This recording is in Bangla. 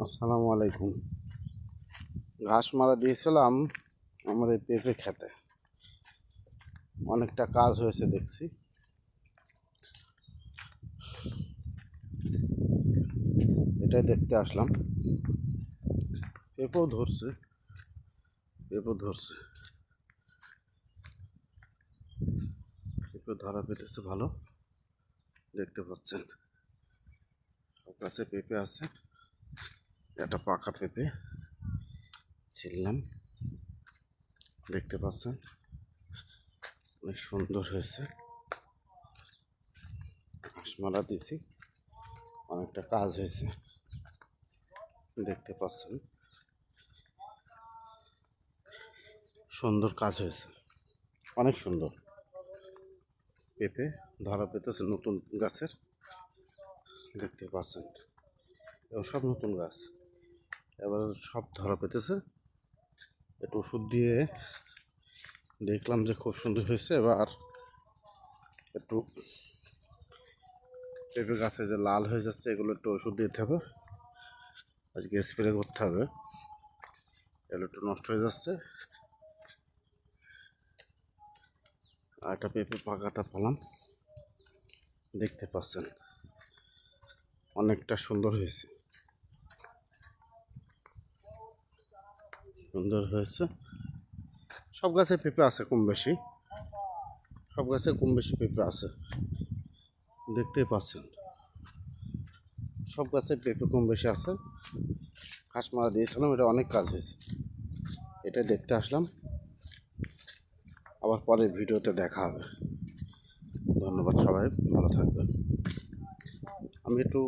আসসালামু আলাইকুম। ঘাস মারা দিয়েছিলাম আমার এই পেঁপে খেতে, অনেকটা কাজ হয়েছে দেখছি। এটাই দেখতে আসলাম। পেঁপেও ধরছে, পেঁপে ধরছে, পেঁপে ধরা পেতেছে ভালো, দেখতে পাচ্ছেন। সব গাছে পেঁপে আছে। এটা পাকা পেঁপে ছিললাম, দেখতে পাচ্ছেন, অনেক সুন্দর হয়েছে। ঘাস মারা দিয়েছি, অনেকটা কাজ হয়েছে, দেখতে পাচ্ছেন। সুন্দর কাজ হয়েছে, অনেক সুন্দর। পেঁপে ধরা পেতেছে নতুন গাছের, দেখতে পাচ্ছেন। এবার সব নতুন গাছ, এবার সব ধরা পেতেছে। একটু ওষুধ দিয়ে দেখলাম যে খুব সুন্দর হয়েছে। এবার একটু পেঁপে গাছে যে লাল হয়ে যাচ্ছে এগুলো একটু ওষুধ দিতে হবে, আজকে স্প্রে করতে হবে। এগুলো একটু নষ্ট হয়ে যাচ্ছে। আর একটা পেঁপে পাকাটা পেলাম, দেখতে পাচ্ছেন, অনেকটা সুন্দর হয়েছে, সুন্দর হয়েছে। সব গাছে পেঁপে আছে কম বেশি, সব গাছে কম বেশি পেঁপে আছে, দেখতেই পাচ্ছেন। সব গাছে পেঁপে কম বেশি আছে। ঘাস মারা দিয়েছিলাম, এটা অনেক কাজ হয়েছে, এটা দেখতে আসলাম। আবার পরের ভিডিওতে দেখা হবে। ধন্যবাদ, সবাই ভালো থাকবেন। আমি একটু